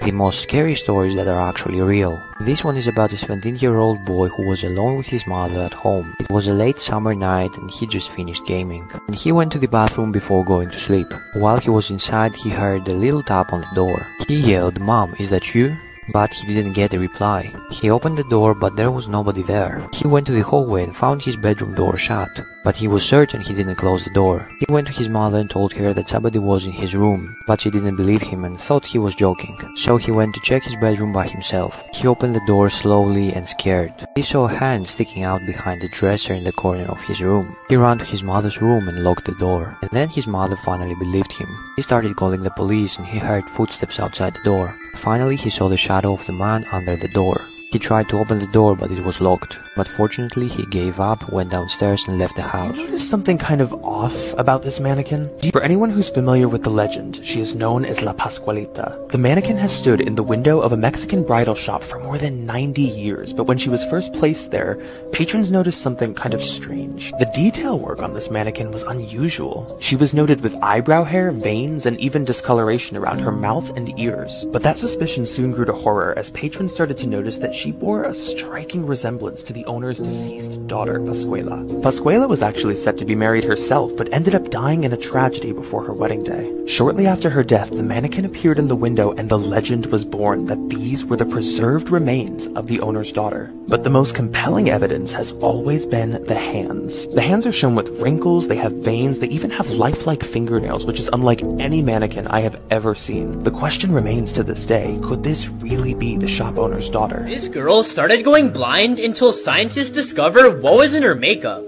the most scary stories that are actually real. This one is about a 17-year-old boy who was alone with his mother at home. It was a late summer night and he just finished gaming. And he went to the bathroom before going to sleep. While he was inside, he heard a little tap on the door. He yelled, "Mom, is that you?" But he didn't get a reply. He opened the door, but there was nobody there. He went to the hallway and found his bedroom door shut, but he was certain he didn't close the door. He went to his mother and told her that somebody was in his room, but she didn't believe him and thought he was joking. So he went to check his bedroom by himself. He opened the door slowly and scared. He saw a hand sticking out behind the dresser in the corner of his room. He ran to his mother's room and locked the door. And then his mother finally believed him. He started calling the police and he heard footsteps outside the door. Finally, he saw the shadow of the man under the door. He tried to open the door, but it was locked. But fortunately, he gave up, went downstairs and left the house. You notice something kind of off about this mannequin? For anyone who's familiar with the legend, she is known as La Pascualita. The mannequin has stood in the window of a Mexican bridal shop for more than 90 years, but when she was first placed there, patrons noticed something kind of strange. The detail work on this mannequin was unusual. She was noted with eyebrow hair, veins, and even discoloration around her mouth and ears. But that suspicion soon grew to horror as patrons started to notice that she bore a striking resemblance to the owner's deceased daughter, Pascuala. Pascuala was actually set to be married herself, but ended up dying in a tragedy before her wedding day. Shortly after her death, the mannequin appeared in the window and the legend was born that these were the preserved remains of the owner's daughter. But the most compelling evidence has always been the hands. The hands are shown with wrinkles, they have veins, they even have lifelike fingernails, which is unlike any mannequin I have ever seen. The question remains to this day, could this really be the shop owner's daughter? This girl started going blind until scientists discovered what was in her makeup.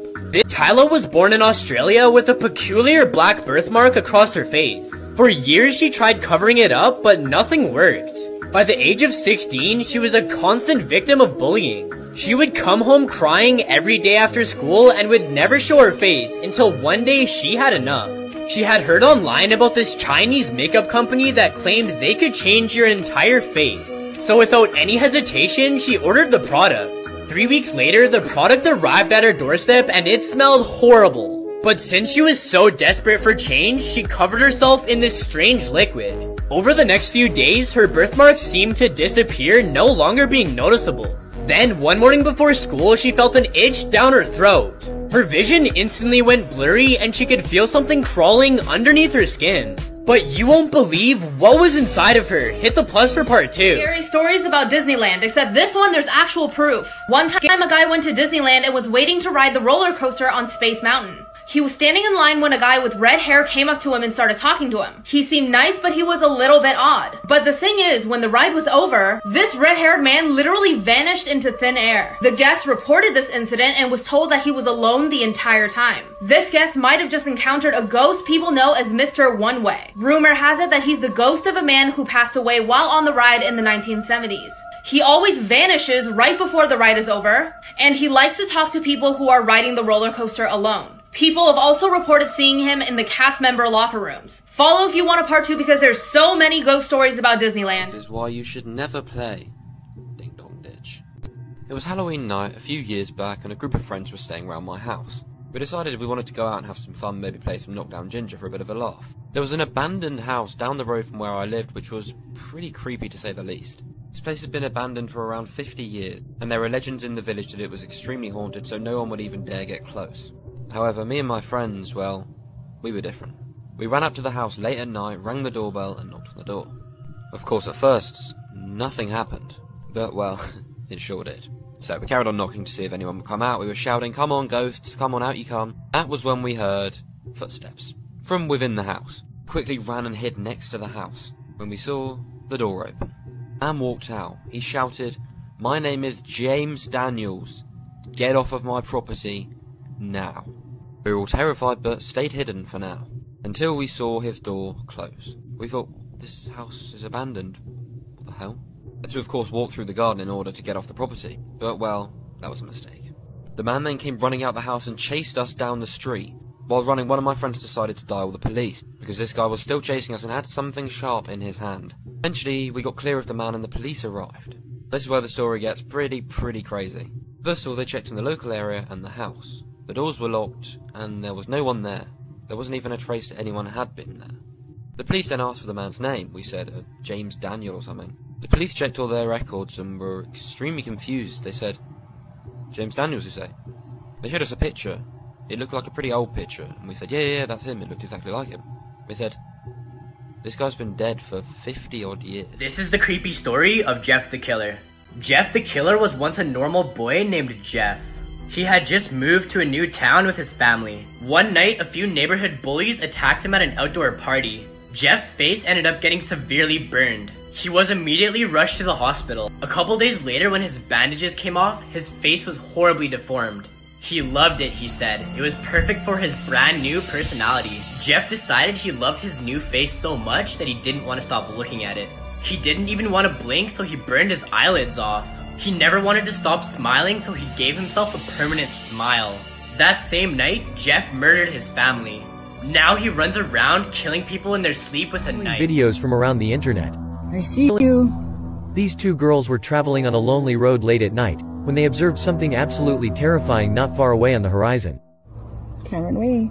Tyla was born in Australia with a peculiar black birthmark across her face. For years she tried covering it up, but nothing worked. By the age of 16, she was a constant victim of bullying. She would come home crying every day after school and would never show her face until one day she had enough. She had heard online about this Chinese makeup company that claimed they could change your entire face. So without any hesitation, she ordered the product. 3 weeks later, the product arrived at her doorstep and it smelled horrible. But since she was so desperate for change, she covered herself in this strange liquid. Over the next few days, her birthmarks seemed to disappear, no longer being noticeable. Then, one morning before school, she felt an itch down her throat. Her vision instantly went blurry and she could feel something crawling underneath her skin. But you won't believe what was inside of her. Hit the plus for part 2. Scary stories about Disneyland, except this one there's actual proof. One time a guy went to Disneyland and was waiting to ride the roller coaster on Space Mountain. He was standing in line when a guy with red hair came up to him and started talking to him. He seemed nice, but he was a little bit odd. But the thing is, when the ride was over, this red-haired man literally vanished into thin air. The guest reported this incident and was told that he was alone the entire time. This guest might have just encountered a ghost people know as Mr. One Way. Rumor has it that he's the ghost of a man who passed away while on the ride in the 1970s. He always vanishes right before the ride is over, and he likes to talk to people who are riding the roller coaster alone. People have also reported seeing him in the cast member locker rooms. Follow if you want a part 2 because there's so many ghost stories about Disneyland. This is why you should never play Ding Dong Ditch. It was Halloween night a few years back and a group of friends were staying around my house. We decided we wanted to go out and have some fun, maybe play some Knockdown Ginger for a bit of a laugh. There was an abandoned house down the road from where I lived which was pretty creepy to say the least. This place had been abandoned for around 50 years, and there were legends in the village that it was extremely haunted, so no one would even dare get close. However, me and my friends, well, we were different. We ran up to the house late at night, rang the doorbell, and knocked on the door. Of course, at first, nothing happened. But, well, it sure did. So we carried on knocking to see if anyone would come out. We were shouting, "Come on, ghosts, come on, out you come." That was when we heard footsteps from within the house. Quickly ran and hid next to the house. When we saw the door open, a man walked out. He shouted, "My name is James Daniels. Get off of my property now." We were all terrified but stayed hidden for now, until we saw his door close. We thought, this house is abandoned. What the hell? Had to of course walk through the garden in order to get off the property, but well, that was a mistake. The man then came running out the house and chased us down the street. While running, one of my friends decided to dial the police, because this guy was still chasing us and had something sharp in his hand. Eventually, we got clear of the man and the police arrived. This is where the story gets pretty crazy. First of all, they checked in the local area and the house. The doors were locked, and there was no one there. There wasn't even a trace that anyone had been there. The police then asked for the man's name. We said, James Daniel or something. The police checked all their records and were extremely confused. They said, "James Daniels, you say?" They showed us a picture. It looked like a pretty old picture, and we said, yeah, that's him. It looked exactly like him. They said, "This guy's been dead for 50 odd years." This is the creepy story of Jeff the Killer. Jeff the Killer was once a normal boy named Jeff. He had just moved to a new town with his family. One night, a few neighborhood bullies attacked him at an outdoor party. Jeff's face ended up getting severely burned. He was immediately rushed to the hospital. A couple days later, when his bandages came off, his face was horribly deformed. He loved it, he said. It was perfect for his brand new personality. Jeff decided he loved his new face so much that he didn't want to stop looking at it. He didn't even want to blink, so he burned his eyelids off. He never wanted to stop smiling, so he gave himself a permanent smile. That same night, Jeff murdered his family. Now he runs around killing people in their sleep with a knife. Videos from around the internet. I see you. These two girls were traveling on a lonely road late at night, when they observed something absolutely terrifying not far away on the horizon. Can't run away.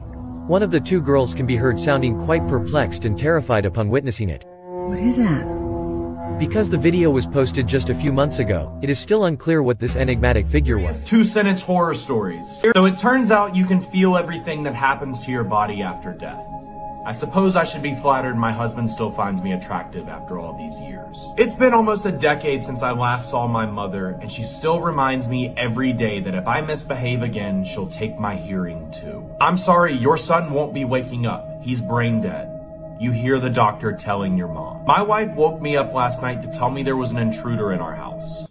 One of the two girls can be heard sounding quite perplexed and terrified upon witnessing it. What is that? Because the video was posted just a few months ago, it is still unclear what this enigmatic figure was. 2-sentence horror stories. So it turns out you can feel everything that happens to your body after death. I suppose I should be flattered my husband still finds me attractive after all these years. It's been almost a decade since I last saw my mother, and she still reminds me every day that if I misbehave again, she'll take my hearing too. I'm sorry, your son won't be waking up. He's brain dead. You hear the doctor telling your mom. My wife woke me up last night to tell me there was an intruder in our house.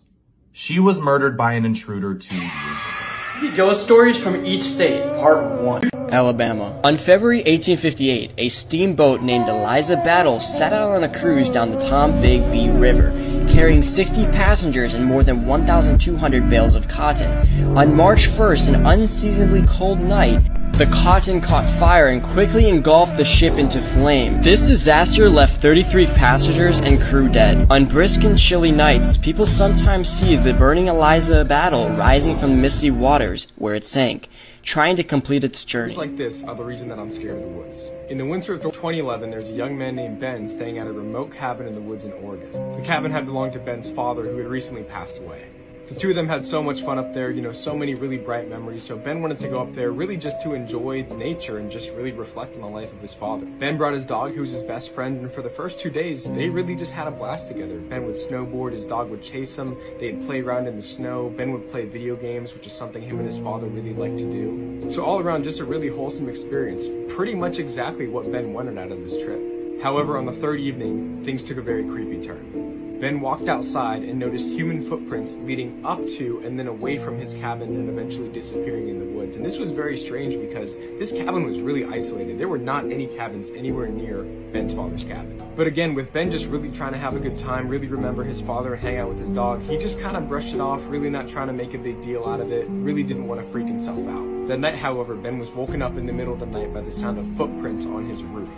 She was murdered by an intruder 2 years ago. Ghost stories from each state, part 1. Alabama. On February 1858, a steamboat named Eliza Battle set out on a cruise down the Tombigbee River, carrying 60 passengers and more than 1,200 bales of cotton. On March 1st, an unseasonably cold night, the cotton caught fire and quickly engulfed the ship into flame. This disaster left 33 passengers and crew dead. On brisk and chilly nights, people sometimes see the burning Eliza Battle rising from the misty waters where it sank, trying to complete its journey. Like this are the reason that I'm scared of the woods. In the winter of 2011, there's a young man named Ben staying at a remote cabin in the woods in Oregon. The cabin had belonged to Ben's father, who had recently passed away. The two of them had so much fun up there, so many really bright memories, so Ben wanted to go up there really just to enjoy nature and just really reflect on the life of his father. Ben brought his dog, who was his best friend, and for the first 2 days, they really just had a blast together. Ben would snowboard, his dog would chase him, they'd play around in the snow, Ben would play video games, which is something him and his father really liked to do. So all around, just a really wholesome experience, pretty much exactly what Ben wanted out of this trip. However, on the third evening, things took a very creepy turn. Ben walked outside and noticed human footprints leading up to and then away from his cabin and eventually disappearing in the woods. And this was very strange because this cabin was really isolated. There were not any cabins anywhere near Ben's father's cabin. But again, with Ben just really trying to have a good time, really remember his father and hang out with his dog, he just kind of brushed it off, really not trying to make a big deal out of it, really didn't want to freak himself out. That night, however, Ben was woken up in the middle of the night by the sound of footprints on his roof.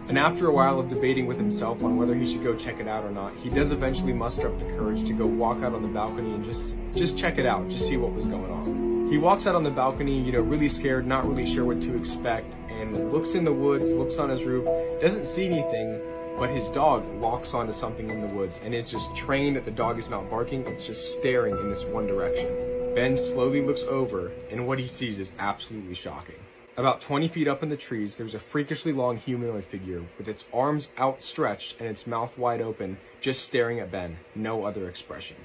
And after a while of debating with himself on whether he should go check it out or not, he does eventually muster up the courage to go walk out on the balcony and just check it out, just see what was going on. He walks out on the balcony, really scared, not really sure what to expect, and looks in the woods, looks on his roof, doesn't see anything, but his dog locks onto something in the woods and is just trained that the dog is not barking, it's just staring in this one direction. Ben slowly looks over, and what he sees is absolutely shocking. About 20 feet up in the trees, there's a freakishly long humanoid figure with its arms outstretched and its mouth wide open, just staring at Ben, no other expression.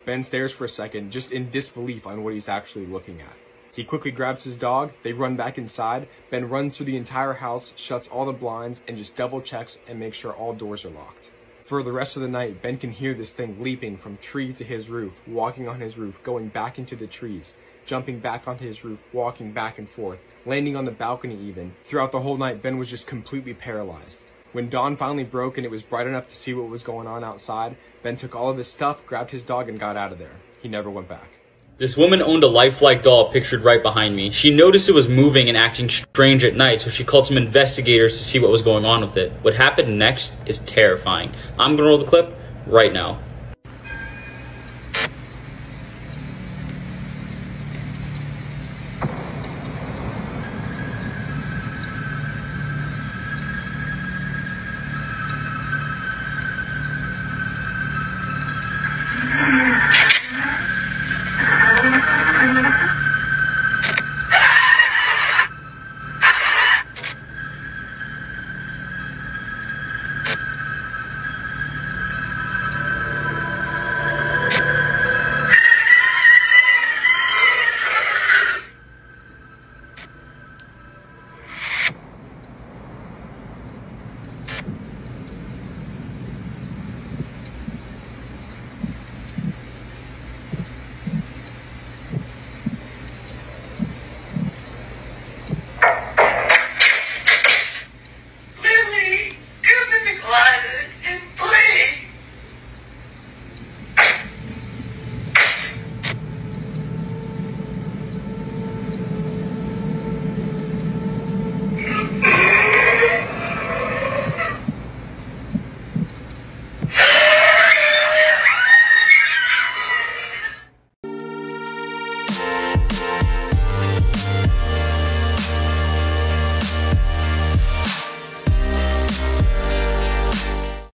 Ben stares for a second, just in disbelief on what he's actually looking at. He quickly grabs his dog, they run back inside, Ben runs through the entire house, shuts all the blinds, and just double checks and makes sure all doors are locked. For the rest of the night, Ben can hear this thing leaping from tree to his roof, walking on his roof, going back into the trees, jumping back onto his roof, walking back and forth, landing on the balcony even. Throughout the whole night, Ben was just completely paralyzed. When dawn finally broke and it was bright enough to see what was going on outside, Ben took all of his stuff, grabbed his dog, and got out of there. He never went back. This woman owned a lifelike doll pictured right behind me. She noticed it was moving and acting strange at night, so she called some investigators to see what was going on with it. What happened next is terrifying. I'm gonna roll the clip right now.